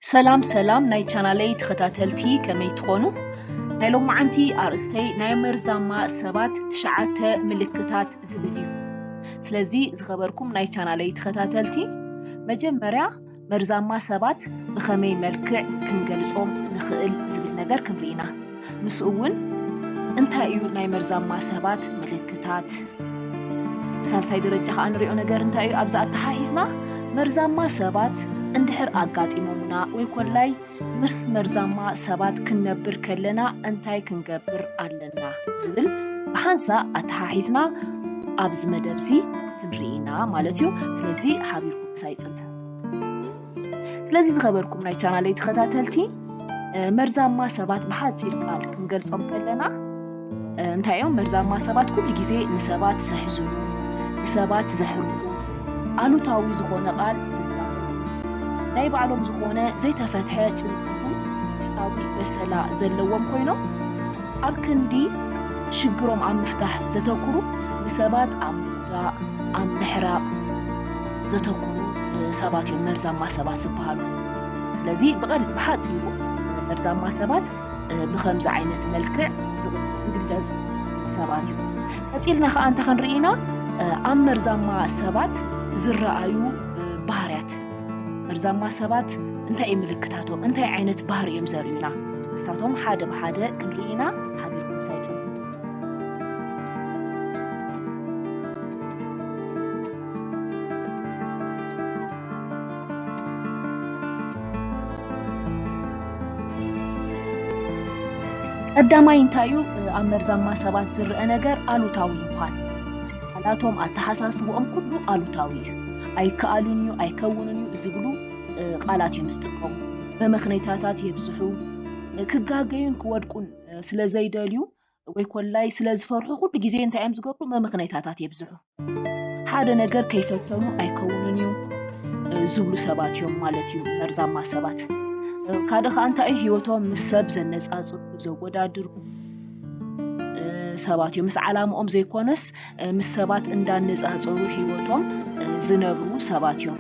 ሰላም ናይ ቻናለይ ተኸታተልቲ ከመይ ትኾኑ? ናይ ሎማዓንቲ ኣርእስተይ ናይ መርዛማ ሰባት 9 ምልክታት ዝብል እዩ። ስለዚ ዝኸበርኩም ናይ ቻናለይ ተኸታተልቲ መጀመርያ መርዛማ ሰባት ብኸመይ መልክዕ ክንገልጾም ንኽእል ዝብል ነገር ክንርኢና። ምስኡ እውን እንታይ እዩ ናይ መርዛማ ሰባት ምልክታት? ብሳልሳይ ደረጃ ከዓ ንሪኦ ነገር እንታይ እዩ? ኣብዛ ኣተሓሒዝና መርዛማ ሰባት እንድሕር ኣጋጢሞምና ወይ ኮላይ ምስ መርዛማ ሰባት ክንነብር ከለና እንታይ ክንገብር ኣለና ዝብል ብሓንሳ ኣተሓሒዝና ኣብዚ መደብዚ ክንርኢና ማለት እዩ። ስለዚ ሓቢርኩም ሳይፅንሑ። ስለዚ ዝኸበርኩም ናይ ቻናለይ ተኸታተልቲ መርዛማ ሰባት ብሓፂር ቃል ክንገልጾም ከለና እንታይ እዮም? መርዛማ ሰባት ኩሉ ግዜ ንሰባት ዘሕዝኑ፣ ንሰባት ዘሕርቁ፣ ኣሉታዊ ዝኾነ ቃል ዝዛረቡ ናይ ባዕሎም ዝኾነ ዘይተፈትሐ ጭንቀትን ውሽጣዊ በሰላ ዘለዎም ኮይኖም ኣብ ክንዲ ሽግሮም ኣብ ምፍታሕ ዘተኩሩ ንሰባት ኣብ ምጉዳእ ኣብ ምሕራቅ ዘተኩሩ ሰባት እዮም መርዛማ ሰባት ዝበሃሉ። ስለዚ ብሓፂሩ መርዛማ ሰባት ብከምዚ ዓይነት መልክዕ ዝግለጹ ሰባት እዮም። ቀፂልና ከዓ እንታይ ክንርኢና ኣብ መርዛማ ሰባት ዝረኣዩ ባህርያት መርዛማ ሰባት እንታይ ምልክታቶም እንታይ ዓይነት ባህሪ እዮም ዘርእዩና ንሳቶም ሓደ ብሓደ ክንርኢና ሓቢርኩም ሳይፅንሑ። ቀዳማይ እንታይ እዩ? ኣብ መርዛማ ሰባት ዝርአ ነገር ኣሉታዊ ምዃን፣ ቃላቶም ኣተሓሳስቦኦም ኩሉ ኣሉታዊ እዩ። ኣይከኣሉን እዩ ኣይከውንን እዩ ዝብሉ ቃላት እዮም ዝጥቀሙ። መምኽኔታታት የብዝሑ፣ ክጋገዩን ክወድቁን ስለዘይደልዩ ወይ ኮላይ ስለዝፈርሑ ኩሉ ግዜ እንታይ እዮም ዝገብሩ? መምኽኔታታት የብዝሑ። ሓደ ነገር ከይፈተኑ ኣይከውንን እዩ ዝብሉ ሰባት እዮም ማለት እዩ መርዛማ ሰባት። ካደ ከዓ እንታይ እዩ? ሂወቶም ምስ ሰብ ዘነፃፅሩ ዘወዳድሩ ሰባት እዮም። ምስ ዓላምኦም ዘይኮነስ ምስ ሰባት እንዳነፃፀሩ ሂወቶም ዝነብሩ ሰባት እዮም።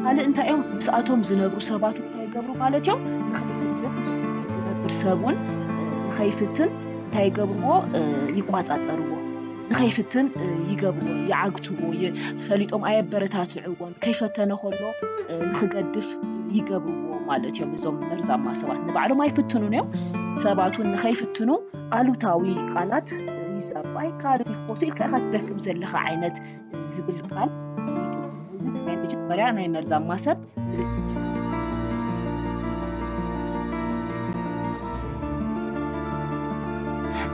ካልእ እንታይ እዮም? ምስኣቶም ዝነብሩ ሰባት እንታይ ይገብሩ ማለት እዮም? ዝነብር ሰብን ንኸይፍትን እንታይ ይገብርዎ? ይቋፃፀርዎ፣ ንኸይፍትን ይገብርዎ፣ ይዓግትዎ፣ ፈሊጦም ኣየበረታትዕዎን፣ ከይፈተነ ከሎ ንኽገድፍ ይገብርዎ ማለት እዮም። እዞም መርዛማ ሰባት ንባዕሎም ኣይፍትኑን እዮም። ሰባቱን ንኸይፍትኑ ኣሉታዊ ቃላት ይዛረቡ። ኣይከኣልን ኢልካ ኢልካ ኢኻ ትደክም ዘለኻ ዓይነት ዝብል ቃል እዚ ናይ መጀመርያ ናይ መርዛማ ሰብ ምልክት።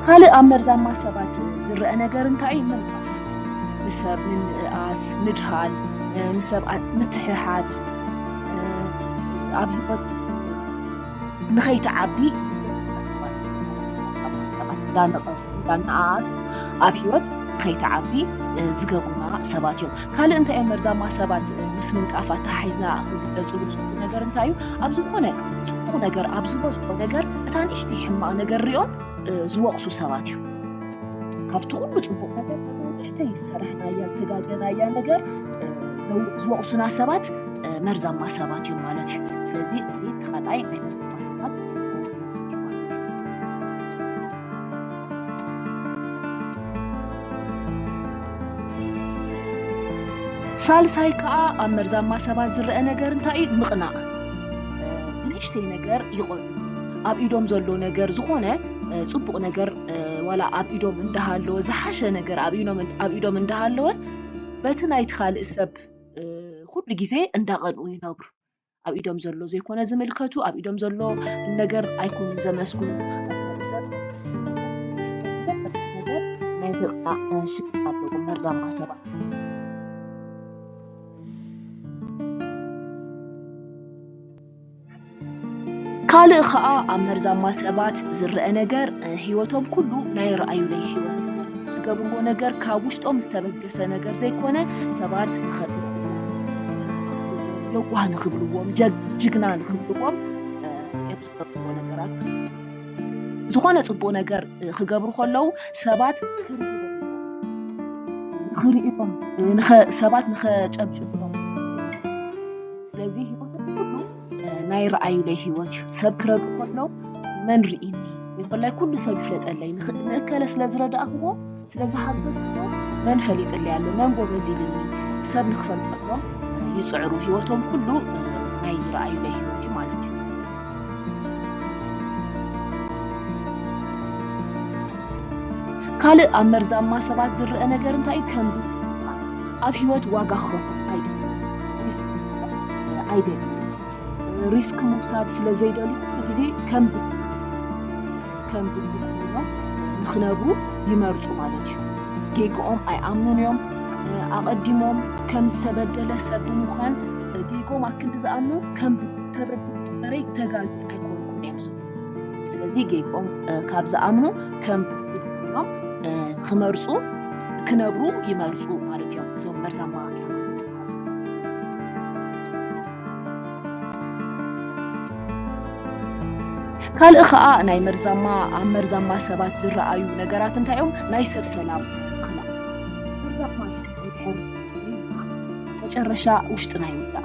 ካልእ ኣብ መርዛማ ሰባት ዝረአ ነገር እንታይ እዩ? ምንቃፍ፣ ንሰብ ምንእኣስ፣ ምድሃል፣ ንሰብ ምትሕሓት፣ ኣብ ሂወት ንኸይተዓቢ እንዳነኣሱ ኣብ ሂወት ንኸይተዓቢ ዝገብሩና ሰባት እዮም። ካልእ እንታይ እዮም? መርዛማ ሰባት ምስ ምንቃፋት ተሓሒዝና ክግለፅሉ ዝኽእሉ ነገር እንታይ እዩ? ኣብ ዝኾነ ፅቡቕ ነገር ኣብ ዝበዝሖ ነገር እታ ንእሽተይ ሕማቕ ነገር ሪኦም ዝወቕሱ ሰባት እዮም። ካብቲ ኩሉ ፅቡቕ ነገር እታ ንእሽተይ ዝሰራሕናያ ዝተጋገናያ ነገር ዝወቕሱና ሰባት መርዛማ ሰባት እዮም ማለት እዩ። ስለዚ እዚ ተኻልኣይ ናይ መርዛማ ሰባት ሳልሳይ ከዓ ኣብ መርዛማ ሰባት ዝረአ ነገር እንታይ እዩ? ምቕናቕ፣ ብንእሽተይ ነገር ይቆሉ። ኣብ ኢዶም ዘሎ ነገር ዝኾነ ፅቡቕ ነገር ዋላ ኣብ ኢዶም እንዳሃለወ ዝሓሸ ነገር ኣብ ኢዶም እንዳሃለወ በቲ ናይቲ ካልእ ሰብ ኩሉ ግዜ እንዳቐንኡ ይነብሩ። ኣብ ኢዶም ዘሎ ዘይኮነ ዝምልከቱ፣ ኣብ ኢዶም ዘሎ ነገር ኣይኮኑን ዘመስግኑ። ነገር ናይ ምቕናቕ ሽግር ኣለዎም መርዛማ ሰባት። ካልእ ከዓ ኣብ መርዛማ ሰባት ዝረአ ነገር ሂወቶም ኩሉ ናይ ረኣዩለይ ሂወት ዝገብርዎ ነገር ካብ ውሽጦም ዝተበገሰ ነገር ዘይኮነ ሰባት ንኸድንቕዎም፣ የዋህ ንኽብልዎም፣ ጅግና ንኽብልዎም እዮም ዝገብርዎ ነገራት። ዝኾነ ፅቡቕ ነገር ክገብሩ ከለዉ ሰባት ክሪእዎም፣ ሰባት ንኸጨብጭብሎም። ስለዚ ሂወቶም ناي رأي له هيوتي سب كرق كله من رئيني يقول لي كل سب فلت اللي نأكل سلازرد أخوه سلاز حدث كله من فلت اللي على من بوزيلني سب نخفل كله يسعروا هيوتهم كله ناي رأي له هيوتي مالتي قال أمر زمان سبعة زر أنا قرنت أي كم أبيوت واقع خف أيدي ريسك موساد سلازي دولي بزي كم بيكونوا نخنبرو يمرجو مالتي جيكم أي أمنون يوم أقدمهم كم استبدل سب مخان جيكم أكن بزأمنو كم استبدل فريق تجاد أيكون يمسو سلازي جيكم كابز أمنو كم بيكونوا خمرسو كنبرو يمرجو مالتي يوم زوم مرزا ما سمعت قال إخاء ناي مرزما سبات زرعايو نجارات انتايوم ناي سب سلام خلا مرزما سبات مجرشا وشتنا يودا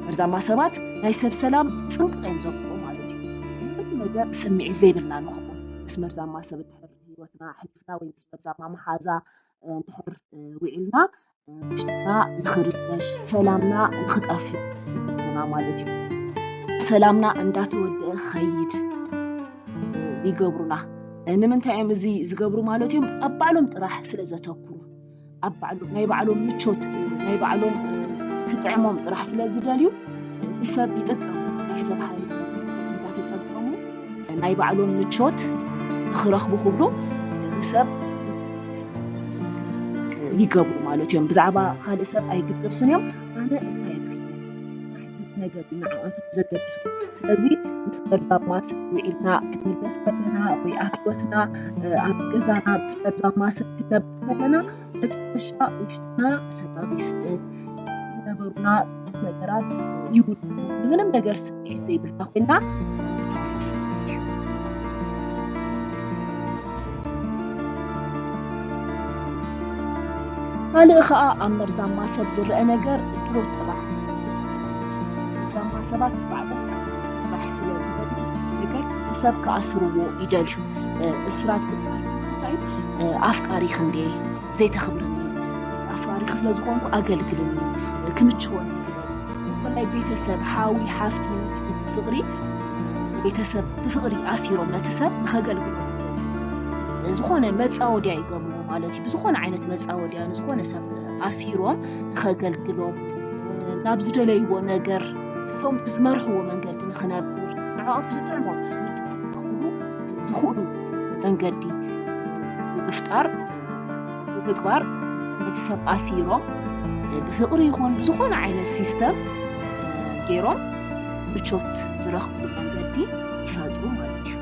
مرزما سبات ناي سب سلام صنق ينزقو مالتي نجار سمعي زي بالنا نخبو بس مرزما سبات حر هيوتنا حلفنا ويس مرزما محازا نحر وعلنا وشتنا نخرجناش سلامنا نخطافي مالتي سلامنا عندات ود خيد يقبرونا نمنتاي امزي زقبرو مالوتيم ابعلوم طراح سلازتكرو ابعلوم ناي بعلوم مچوت ناي بعلوم كطعمهم طراح سلازداليو حساب يطقم حساب حالي تبعت تطقمو ناي بعلوم مچوت نخرخبو خبرو حساب يقبرو مالوتيم بزعبا خالي سب ايقدرسونيم انا ነገር ንዓቱ ዘገድፍ ስለዚ ምስ መርዛማት ውዒልና ክንልገስ ከለና ወይ ኣብ ህይወትና ኣብ ገዛና መርዛማት ክንነብር ከለና መጨረሻ ውሽጥና ሰላም ይስጥ ዝነበሩና ነገራት ይውሉ ምንም ነገር ስምዒት ዘይብልና ኮይና ካልእ ከዓ ኣብ መርዛማ ሰብ ዝርአ ነገር ድሮት ጥራሕ زما سبات بعد راح سلازي بدي نقدر حساب كأسرو يدلشو إسرات كتير أفكاري خندي زي تخبرني أفكاري خسلا زقوم أقل كلني كم تشون ولا بيتسب حاوي حافتي مسبوق فقري بيتسب بفقري أسيرهم نتسب خجل زخونة متساوديا يقوموا مالتي بزخونة عينة متساوديا زخونة سب أسيرهم خجل كلهم نابز دلي ونجر سوم بسمرحو منقدي نخنابور نعاق بزتعمو زخولو منقدي بفتار وبكبار نتسب أسيرو بفقري يخون بزخون عين السيستم جيرو بتشوت زرخو منقدي يفادرو مالتيو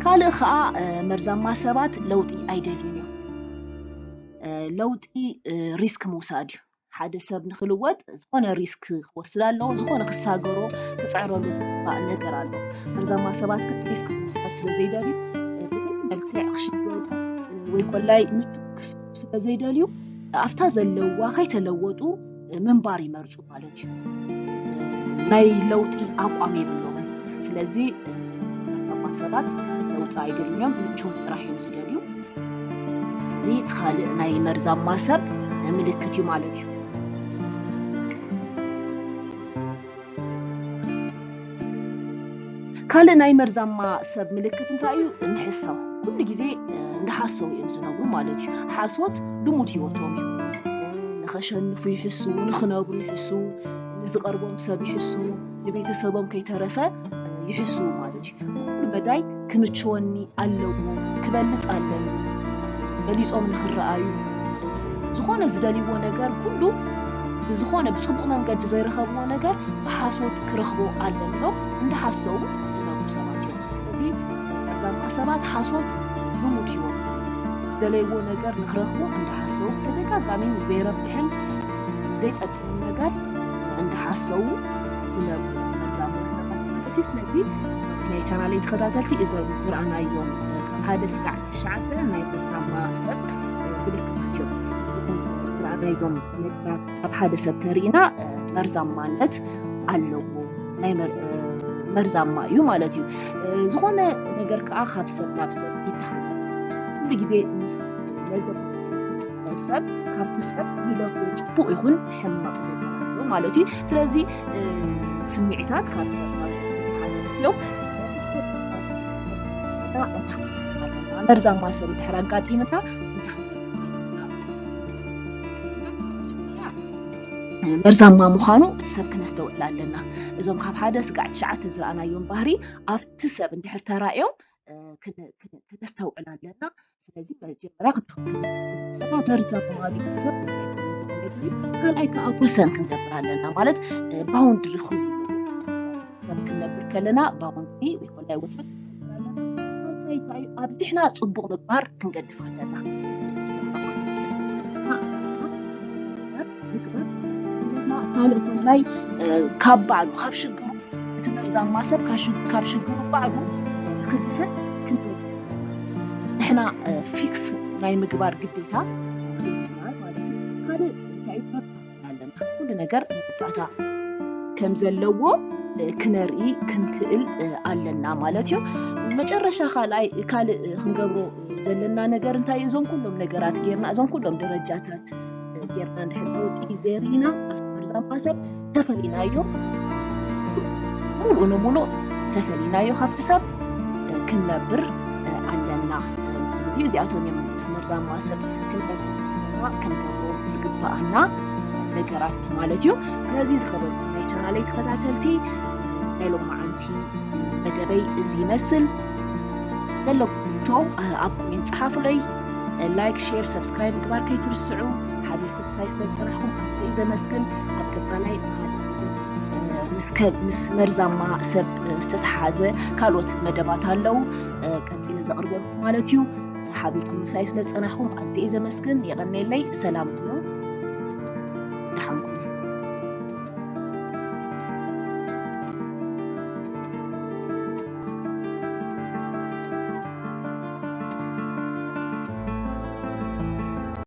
كالي خاء مرزما سبات لوطي أيدلينيو لوطي ريسك موساديو حدا سب نخلوت زخونه ريسك خوسدالو زخونه خساغرو كصعرلو زخبا نغرالو مرزما سبات ريسك موساد سلازيداليو ملكع خشيدو وي كولاي متك سلازيداليو افتا زلوا كيتلوطو منبار يمرجو مالتيو ناي لوطي اقوام يبلو سلازي مرزما سبات لوطي ايدليوم مچوت راح يوزداليو زي تخالق ناي مرزما سب ملكتي مالتيو كل ناي مرزما سب ملكت انتايو نحسو كل جزء نحسو يمزنابو مالتيو حاسوت لموت يوتوميو نخشن في يحسو نخنابو يحسو نزقربهم سب يحسو لبيت سبهم كي ترفه يحسو مالتيو كل بداي كمتشوني ألو كبلس ألو بليصوم نخرأيو زخونة زداليو نجار كله زخونة بصدق منقد زي رخبو نجار بحاسوت كرخبو ألو عند حاسو زنابو سماتيو زي مرزما سبات حاسوت بموتيو زداليو نجار نخرخبو عند حاسو تدقا قامين زي ربحن زي تقدم نجار عند حاسو زنابو مرزما سبات وتسلتي ناي channel تخداتلتي إذا بزرعنا يوم هذا سكعت شعته ناي مرزما سب بلكتاتيو ናይዞም ነገራት ኣብ ሓደ ሰብ ተሪእና መርዛማነት ኣለዎ ናይ መርዛማ እዩ ማለት እዩ ዝኾነ ነገር ከዓ ካብ ሰብ ናብ ሰብ ይተሓላለፍ ኩሉ ግዜ ምስ ለዘብቱ ሰብ ካብቲ ሰብ ይለፉ ፅቡቅ ይኹን ሕማቅ ማለት እዩ ስለዚ ስምዒታት ካብ ሰብ ናብ ሰብ ይተሓላለፍ መርዛማ ሰብ ድሕሪ ኣጋጢምና መርዛማ ምዃኑ እቲ ሰብ ክነስተውዕል ኣለና እዞም ካብ ሓደ ስጋዕ 9 ዝረኣናዮም ባህሪ ኣብቲ ሰብ እንድሕር ተራእዮም ክነስተውዕል ኣለና ስለዚ መጀመርያ ክትፍከር መርዛማ ዲክ ሰብ ካልኣይ ከዓ ወሰን ክንገብር ኣለና ማለት ባውንድሪ ክህሉ ሰብ ክንነብር ከለና ባውንድሪ ወይ ኮላይ ወሰን ሳይታይ ኣብዚሕና ፅቡቅ ምግባር ክንገድፍ ኣለና ካልእ ኮላይ ካብ ባዕሉ ካብ ሽግሩ እቲ መርዛማ ሰብ ካብ ሽግሩ ባዕሉ ክድሕን ክንገዝ ንሕና ፊክስ ናይ ምግባር ግዴታ ማለት ካልእ እንታይ ኣለና ኩሉ ነገር ግዴታ ከም ዘለዎ ክነርኢ ክንክእል ኣለና ማለት እዩ መጨረሻ ካልእ ክንገብሮ ዘለና ነገር እንታይ እዞም ኩሎም ነገራት ጌርና እዞም ኩሎም ደረጃታት ጌርና እንድሕር ለውጢ ዘሪእና መርዛማ ሰብ ተፈሊናዮ ሙሉእ ንሙሉእ ተፈሊናዮ ካብቲ ሰብ ክንነብር ኣለና ዝብል እዚኣቶም እዮም ምስ መርዛማ ሰብ ክንገብሮ ዝግባኣና ነገራት ማለት እዩ ስለዚ ዝኸበርኩም ናይ ቻናለይ ተኸታተልቲ ናይ ሎማዓንቲ መደበይ እዚ ይመስል ዘለኩም ኣብ ኮሜንት ፀሓፉለይ ላይክ ሼር ሰብስክራይብ ምግባር ከይትርስዑ ሓቢርኩም ሳይ ስለዝፀናሕኩም ኣዝየ ዘመስግን ኣብ ቀፃላይ ምስ መርዛማ ሰብ ዝተተሓዘ ካልኦት መደባት ኣለው ቀፂለ ዘቕርበልኩም ማለት እዩ ሓቢርኩም ሳይ ስለዝፀናሕኩም ኣዝየ ዘመስግን የቐኒየለይ ሰላም ኩኑ